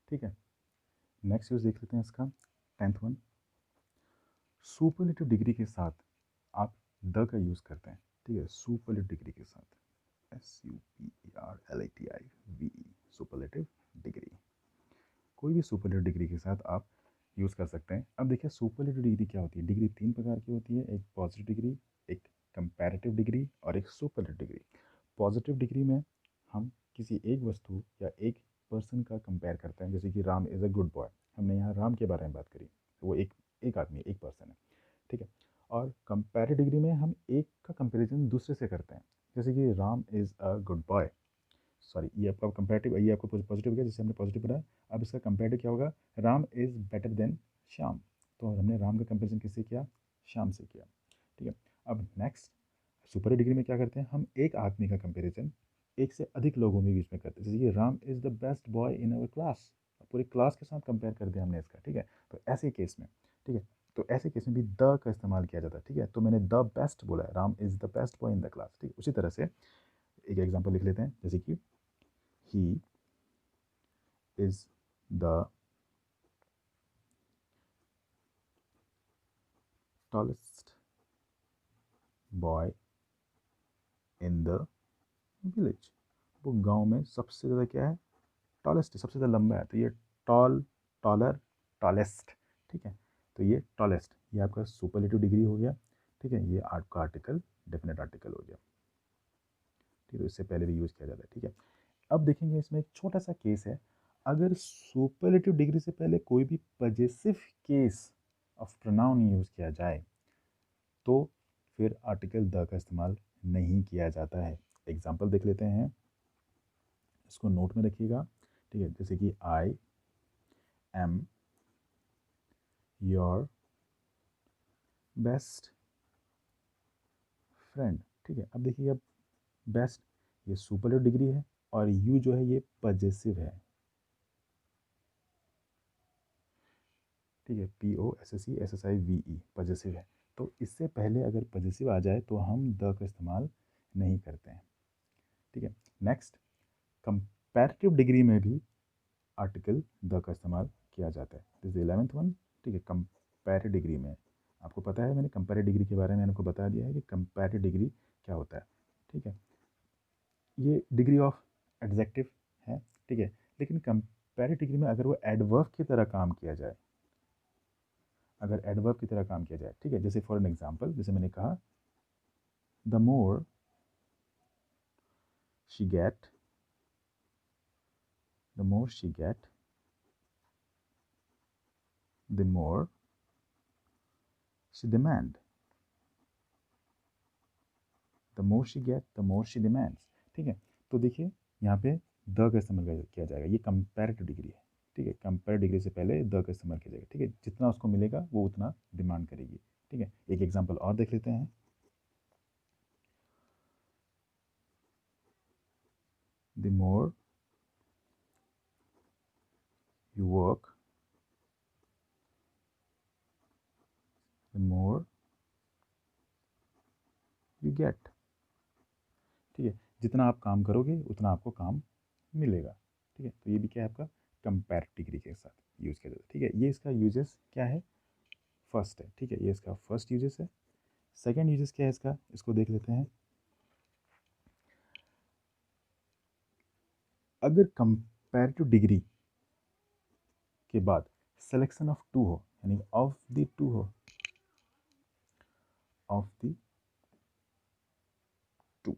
ठीक है, नेक्स्ट यूज़ देख लेते हैं इसका, 10th वन, सुपरलेटिव डिग्री के साथ आप द का यूज़ करते हैं। ठीक है, सुपरलेटिव डिग्री के साथ, SUPERLATIVE, सुपरलेटिव डिग्री, कोई भी सुपरलेटिव डिग्री के साथ आप यूज़ कर सकते हैं। अब देखिए सुपरलेटिव डिग्री क्या होती है, डिग्री 3 प्रकार की होती है, एक पॉजिटिव डिग्री, एक कंपैरेटिव डिग्री और एक सुपरलेटिव डिग्री। पॉजिटिव डिग्री में हम किसी एक वस्तु या एक पर्सन का कंपेयर करते हैं, जैसे कि Ram is a good boy, हमने यहाँ राम के बारे में बात करी, वो एक आदमी, एक पर्सन है। ठीक है, और कंपैरेटिव डिग्री में हम एक का कंपेरिजन दूसरे से करते हैं, जैसे कि Ram is a good boy, sorry ये आपका कंपेरेटिव, ये आपका पॉजिटिव गया, जैसे हमने पॉजिटिव पढ़ा। अब इसका कंपेरेटिव क्या होगा, Ram is better than Shyam, तो हमने राम का कंपेरिजन किससे किया, श्याम से किया। ठीक है, अब नेक्स्ट सुपर डिग्री में क्या करते हैं, हम एक आदमी का कंपेरिजन एक से अधिक लोगों में बीच में करते हैं, जैसे कि Ram is the best boy in our class, पूरे क्लास के साथ कंपेयर कर दिया हमने इसका। ठीक है, तो ऐसे केस में, ठीक है, तो ऐसे केस में भी द का इस्तेमाल किया जाता है। ठीक है, तो मैंने द बेस्ट बोला है, Ram is the best boy in the class. ठीक है, उसी तरह से एक एग्जाम्पल लिख लेते हैं, जैसे कि he is the tallest boy in the village, वो गांव में सबसे ज़्यादा क्या है, टॉलेस्ट, सबसे ज़्यादा लंबा है, तो ये टॉल, टॉलर, टॉलेस्ट। ठीक है, तो ये टॉलेस्ट, ये आपका सुपरलेटिव डिग्री हो गया। ठीक है, ये आपका आर्टिकल डेफिनेट आर्टिकल हो गया। ठीक है, तो इससे पहले भी यूज़ किया जाता है। ठीक है, अब देखेंगे इसमें एक छोटा सा केस है, अगर सुपरलेटिव डिग्री से पहले कोई भी possessive case of pronoun use किया जाए तो फिर आर्टिकल द का इस्तेमाल नहीं किया जाता है। एग्जाम्पल देख लेते हैं, इसको नोट में रखिएगा। ठीक है, जैसे कि I am your best friend. ठीक है, अब देखिए, अब बेस्ट ये सुपरलेटिव डिग्री है और यू जो है ये पजेसिव है। ठीक है, POSSESSIVE पजेसिव है। तो इससे पहले अगर पजेसिव आ जाए तो हम द का इस्तेमाल नहीं करते हैं। ठीक है, नेक्स्ट, कंपैरेटिव डिग्री में भी आर्टिकल द का इस्तेमाल किया जाता है। This 11th one. ठीक है, कंपैरेटिव डिग्री में आपको पता है, मैंने कंपैरेटिव डिग्री के बारे में आपको बता दिया है कि कंपैरेटिव डिग्री क्या होता है। ठीक है, ये डिग्री ऑफ एडजेक्टिव है। ठीक है, लेकिन कंपैरेटिव डिग्री में अगर वो एडवर्ब की तरह काम किया जाए, अगर एडवर्ब की तरह काम किया जाए, ठीक है, जैसे फॉर एन एग्जांपल, जैसे मैंने कहा, the more she get, the more she get, the more she demand, the more she get, the more she demands. ठीक है, तो देखिए यहाँ पे द का इस्तेमाल किया जाएगा, ये कंपैरेटिव डिग्री है। ठीक है, कंपैरेटिव डिग्री से पहले द का इस्तेमाल किया जाएगा। ठीक है, जितना उसको मिलेगा वो उतना डिमांड करेगी। ठीक है, एक एग्जांपल और देख लेते हैं, the more you work, the more you get. ठीक है, जितना आप काम करोगे उतना आपको काम मिलेगा। ठीक है, तो ये भी क्या है, आपका कंपैरेटिव डिग्री के साथ यूज़ किया जाता है। ठीक है, ये इसका यूजेस क्या है, फर्स्ट है। ठीक है, ये इसका फर्स्ट यूजेस है। सेकेंड यूजेस क्या है इसका, इसको देख लेते हैं। अगर कंपैरेटिव डिग्री के बाद सिलेक्शन ऑफ टू हो, यानी ऑफ द टू हो, ऑफ द टू,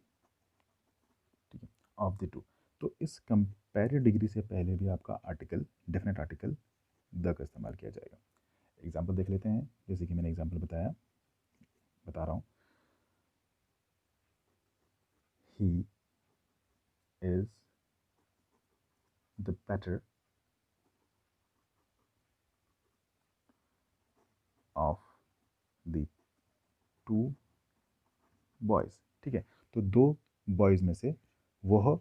ठीक है, ऑफ द टू, तो इस कंपैरेटिव डिग्री से पहले भी आपका आर्टिकल, डेफिनेट आर्टिकल द का इस्तेमाल किया जाएगा। एग्जाम्पल देख लेते हैं, जैसे कि मैंने एग्जाम्पल बता रहा हूँ, he is the better of the two boys. ठीक है, तो दो बॉयज़ में से वह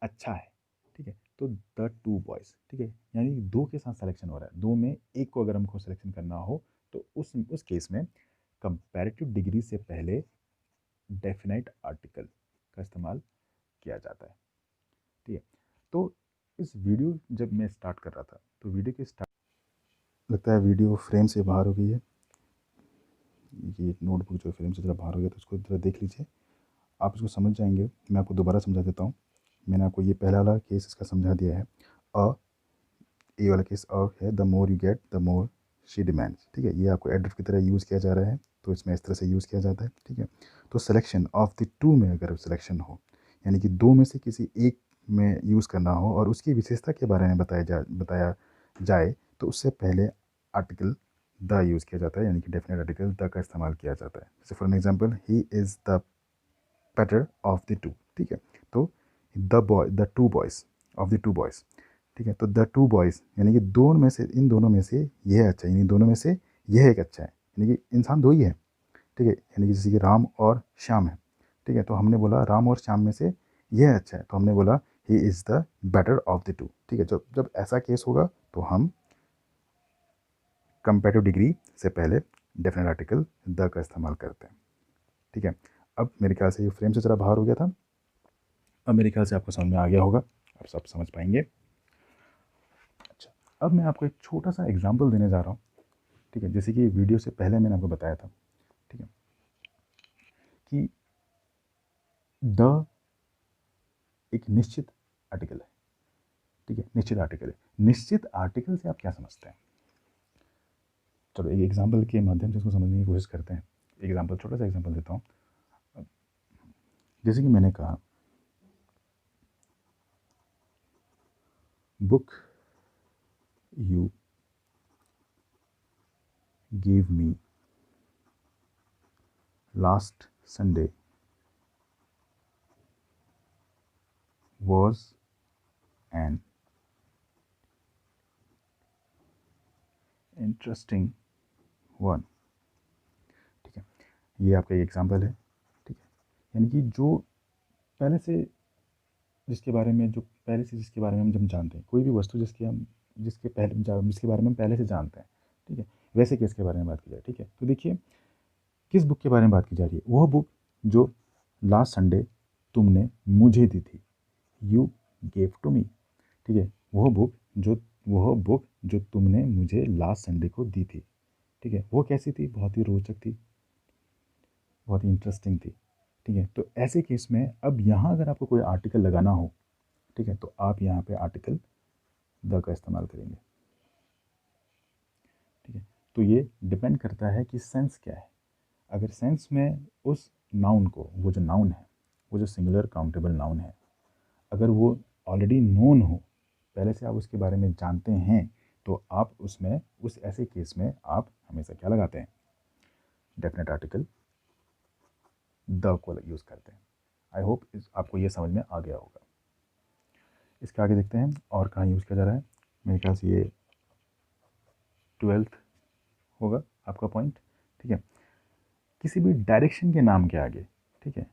अच्छा है। ठीक है, तो द टू बॉयज़, ठीक है, यानी दो के साथ सिलेक्शन हो रहा है, दो में एक को अगर हमको सिलेक्शन करना हो तो उस केस में कंपैरेटिव डिग्री से पहले डेफिनेट आर्टिकल का इस्तेमाल किया जाता है। ठीक है, तो इस वीडियो जब मैं स्टार्ट कर रहा था तो वीडियो के स्टार्ट, लगता है वीडियो फ्रेम से बाहर हो गई है, ये नोटबुक जो फ्रेम से ज़रा बाहर हो गया, तो उसको ज़रा देख लीजिए, आप इसको समझ जाएंगे। मैं आपको दोबारा समझा देता हूँ। मैंने आपको ये पहला वाला केस इसका समझा दिया है। अ ए वाला केस अ है, the more you get the more she demands. ठीक है, ये आपको एडवर्ब की तरह यूज़ किया जा रहा है, तो इसमें इस तरह से यूज़ किया जाता है। ठीक है, तो सिलेक्शन ऑफ द टू में अगर सिलेक्शन हो, यानी कि दो में से किसी एक में यूज़ करना हो और उसकी विशेषता के बारे में बताया जाए, तो उससे पहले आर्टिकल द यूज़ किया जाता है, यानी कि डेफिनेट आर्टिकल द का इस्तेमाल किया जाता है। जैसे for an example, he is the better of the two. ठीक है, तो the two boys of the two boys. ठीक है, तो द टू बॉयज़ यानी कि दोनों में से, इन दोनों में से यह अच्छा है, यानी दोनों में से यह एक अच्छा है, यानी कि इंसान दो ही है। ठीक है, यानी कि जैसे कि राम और श्याम है। ठीक है, तो हमने बोला राम और श्याम में से यह अच्छा है, तो हमने बोला he is the better of the two. ठीक है, जब जब ऐसा केस होगा तो हम कंपेरेटिव डिग्री से पहले डेफिनेट आर्टिकल द का इस्तेमाल करते हैं। ठीक है, अब मेरे ख्याल से ये फ्रेम से ज़रा बाहर हो गया था, अब मेरे ख्याल से आपको समझ में आ गया होगा, अब सब समझ पाएंगे। अच्छा, अब मैं आपको एक छोटा सा एग्जाम्पल देने जा रहा हूँ। ठीक है, जैसे कि वीडियो से पहले मैंने आपको बताया था, ठीक है, कि द एक निश्चित आर्टिकल है। ठीक है, निश्चित आर्टिकल है। निश्चित आर्टिकल से आप क्या समझते हैं? चलो एक एग्जाम्पल के माध्यम से इसको समझने की कोशिश करते हैं। एग्जाम्पल, छोटा सा एग्जाम्पल देता हूँ। जैसे कि मैंने कहा, book you give me last Sunday was an interesting one। ठीक है, ये आपका एक एग्जाम्पल है। ठीक है, यानी कि जो पहले से जिसके बारे में हम जब जानते हैं, कोई भी वस्तु जिसके बारे में हम पहले से जानते हैं, ठीक है, वैसे केस के बारे में बात की जाए। ठीक है, तो देखिए किस बुक के बारे में बात की जा रही है, वह बुक जो लास्ट संडे तुमने मुझे दी थी, यू गेव टू मी। ठीक है, वह बुक जो तुमने मुझे लास्ट संडे को दी थी। ठीक है, वो कैसी थी, बहुत ही रोचक थी, बहुत ही इंटरेस्टिंग थी। ठीक है, तो ऐसे केस में अब यहाँ अगर आपको कोई आर्टिकल लगाना हो, ठीक है, तो आप यहाँ पे आर्टिकल द का इस्तेमाल करेंगे। ठीक है, तो ये डिपेंड करता है कि सेंस क्या है। अगर सेंस में उस नाउन को, वो जो नाउन है, वो जो सिंगुलर काउंटेबल नाउन है, अगर वो ऑलरेडी नोन हो, पहले से आप उसके बारे में जानते हैं, तो आप उसमें उस ऐसे केस में आप हमेशा क्या लगाते हैं, डेफिनेट आर्टिकल द को यूज़ करते हैं। आई होप आपको ये समझ में आ गया होगा। इसके आगे देखते हैं और कहाँ यूज़ किया जा रहा है। मेरे ख्याल से ये 12th होगा आपका पॉइंट। ठीक है, किसी भी डायरेक्शन के नाम के आगे, ठीक है,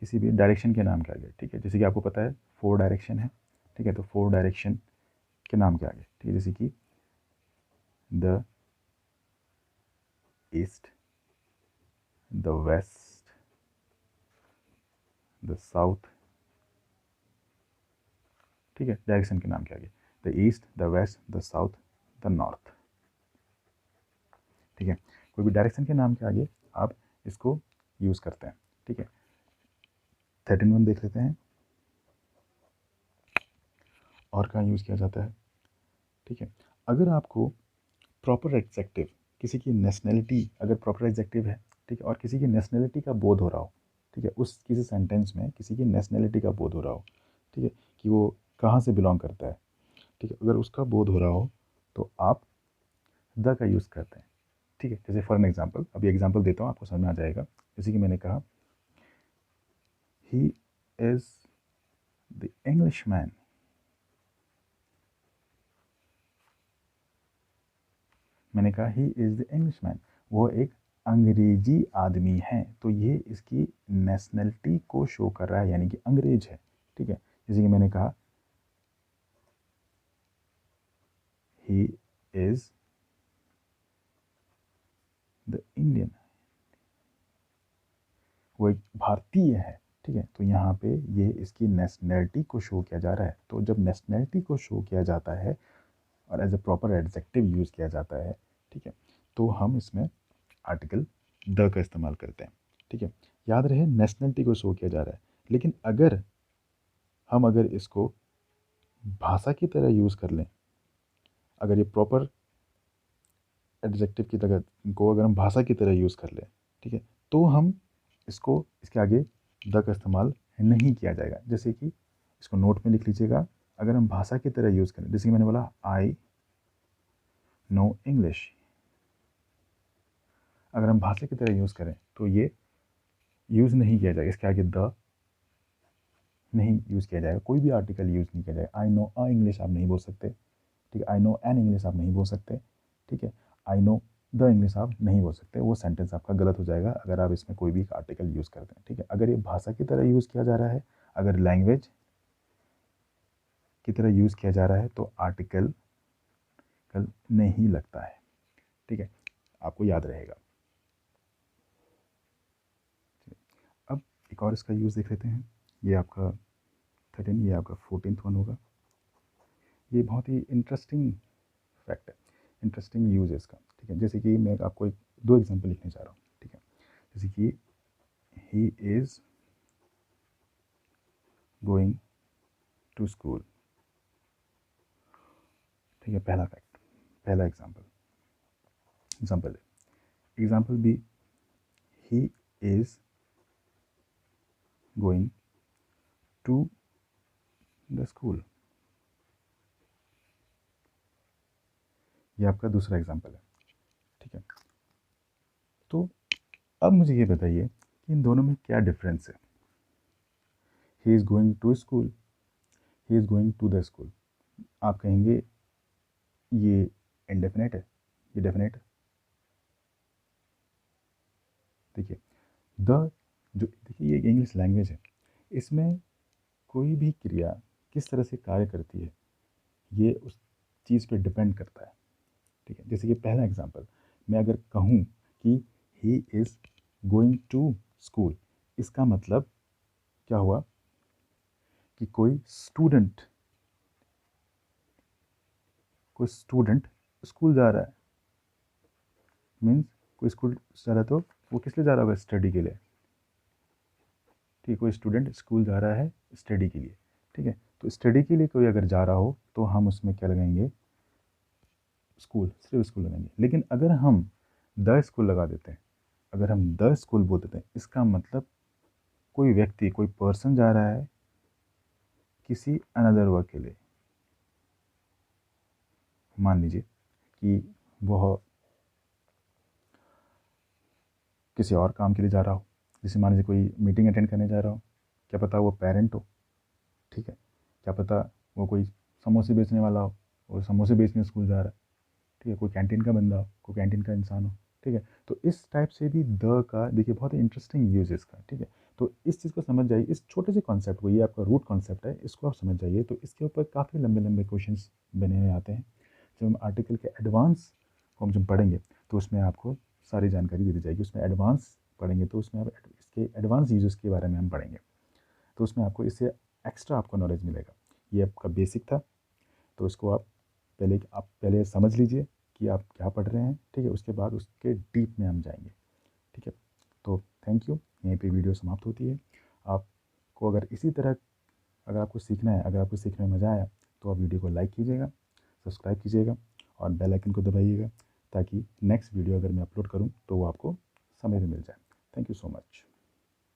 किसी भी डायरेक्शन के नाम के आगे, ठीक है, जैसे कि आपको पता है 4 डायरेक्शन है। ठीक है, तो 4 डायरेक्शन के नाम के आगे, ठीक है, जैसे कि the east, the west, the south. ठीक है, डायरेक्शन के नाम के आगे the east, the west, the south, the north. ठीक है, कोई भी डायरेक्शन के नाम के आगे आप इसको यूज़ करते हैं। ठीक है, 13 देख लेते हैं और कहाँ यूज़ किया जाता है। ठीक है, अगर आपको प्रॉपर एग्जेक्टिव, किसी की नेशनैलिटी अगर प्रॉपर एग्जेक्टिव है, ठीक है, और किसी की नेशनैलिटी का बोध हो रहा हो, ठीक है, उस किसी सेंटेंस में किसी की नेशनैलिटी का बोध हो रहा हो, ठीक है, कि वो कहाँ से बिलोंग करता है, ठीक है, अगर उसका बोध हो रहा हो तो आप द का यूज़ करते हैं। ठीक है, जैसे फॉर एन एग्जाम्पल, अभी एग्जाम्पल देता हूँ, आपको समझ में आ जाएगा। जैसे कि मैंने कहा he is the English man. मैंने कहा he is the English man, वो एक अंग्रेजी आदमी है, तो ये इसकी नेशनलिटी को शो कर रहा है, यानी कि अंग्रेज है। ठीक है, जैसे कि मैंने कहा ही इज़ द इंडियन, वो एक भारतीय है। ठीक है, तो यहाँ पे ये इसकी नेशनैलिटी को शो किया जा रहा है। तो जब नेशनैलिटी को शो किया जाता है और as a proper adjective use किया जाता है, ठीक है, तो हम इसमें आर्टिकल द का इस्तेमाल करते हैं। ठीक है, याद रहे नेशनैलिटी को शो किया जा रहा है, लेकिन अगर इसको भाषा की तरह यूज़ कर लें, अगर ये प्रॉपर एडजेक्टिव की तरह को अगर हम भाषा की तरह यूज़ कर लें, ठीक है, तो हम इसको इसके आगे द का इस्तेमाल नहीं किया जाएगा। जैसे कि इसको नोट में लिख लीजिएगा, अगर हम भाषा की तरह यूज़ करें, जैसे कि मैंने बोला आई नो इंग्लिश, अगर हम भाषा की तरह यूज़ करें तो ये यूज़ नहीं किया जाएगा, इसके आगे द नहीं यूज़ किया जाएगा, कोई भी आर्टिकल यूज़ नहीं किया जाएगा। आई नो अ इंग्लिश आप नहीं बोल सकते, ठीक है, आई नो एन इंग्लिश आप नहीं बोल सकते, ठीक है, आई नो द इंग्लिश आप नहीं बोल सकते, वो सेंटेंस आपका गलत हो जाएगा अगर आप इसमें कोई भी आर्टिकल यूज़ करते हैं। ठीक है, अगर ये भाषा की तरह यूज़ किया जा रहा है, अगर लैंग्वेज की तरह यूज़ किया जा रहा है, तो आर्टिकल कल नहीं लगता है। ठीक है, आपको याद रहेगा। अब एक और इसका यूज़ देख लेते हैं। ये आपका 13, ये आपका 14th वन होगा। ये बहुत ही इंटरेस्टिंग फैक्ट है, इंटरेस्टिंग यूज़ है इसका। ठीक है, जैसे कि मैं आपको 2 एग्जाम्पल लिखने जा रहा हूँ। ठीक है, जैसे कि he is going to school. ठीक है, पहला फैक्ट, पहला एग्जाम्पल है। Example B, he is going to the school. ये आपका दूसरा एग्जाम्पल है। ठीक है, तो अब मुझे ये बताइए कि इन दोनों में क्या डिफरेंस है। He is going to school, he is going to the school. आप कहेंगे ये इंडेफिनेट है, ये डेफिनेट है। देखिए द जो देखिए ये इंग्लिश लैंग्वेज है, इसमें कोई भी क्रिया किस तरह से कार्य करती है ये उस चीज़ पे डिपेंड करता है। ठीक है, जैसे कि पहला एग्जांपल, मैं अगर कहूँ कि he is going to school, इसका मतलब क्या हुआ कि कोई स्टूडेंट स्कूल जा रहा है। मीन्स कोई स्कूल जा रहा है तो वो किस लिए जा रहा होगा, स्टडी के लिए। ठीक है, कोई स्टूडेंट स्कूल जा रहा है स्टडी के लिए। ठीक है, तो स्टडी के लिए कोई अगर जा रहा हो तो हम उसमें क्या लगाएंगे, स्कूल, सिर्फ स्कूल लगाएंगे। लेकिन अगर हम द स्कूल लगा देते हैं, अगर हम द स्कूल बोल देते हैं, इसका मतलब कोई व्यक्ति, कोई पर्सन जा रहा है किसी अनदर वर्क के लिए। मान लीजिए कि वह किसी और काम के लिए जा रहा हो, जैसे मान लीजिए कोई मीटिंग अटेंड करने जा रहा हो, क्या पता वो पेरेंट हो। ठीक है, क्या पता वो कोई समोसे बेचने वाला हो, वो समोसे बेचने स्कूल जा रहा है। ठीक है, कोई कैंटीन का बंदा हो, कोई कैंटीन का इंसान हो। ठीक है, तो इस टाइप से भी द का देखिए बहुत ही इंटरेस्टिंग यूज है इसका। ठीक है, तो इस चीज़ को समझ जाइए, इस छोटे से कॉन्सेप्ट को, ये आपका रूट कॉन्सेप्ट है, इसको आप समझ जाइए तो इसके ऊपर काफ़ी लंबे लंबे क्वेश्चन बने हुए आते हैं। जब हम आर्टिकल के एडवांस को हम जब पढ़ेंगे तो उसमें आपको सारी जानकारी दे दी जाएगी। उसमें एडवांस पढ़ेंगे तो उसमें आप इसके एडवांस यूजेस के बारे में हम पढ़ेंगे, तो उसमें आपको इससे एक्स्ट्रा आपको नॉलेज मिलेगा। ये आपका बेसिक था, तो इसको आप पहले समझ लीजिए कि आप क्या पढ़ रहे हैं। ठीक है, उसके बाद उसके डीप में हम जाएंगे। ठीक है, तो थैंक यू, यहीं पे वीडियो समाप्त होती है। आपको अगर इसी तरह अगर आपको सीखना है, अगर आपको सीखने में मज़ा आया तो आप वीडियो को लाइक कीजिएगा, सब्सक्राइब कीजिएगा और बेल आइकन को दबाइएगा, ताकि नेक्स्ट वीडियो अगर मैं अपलोड करूँ तो वो आपको समय पे मिल जाए। Thank you so much.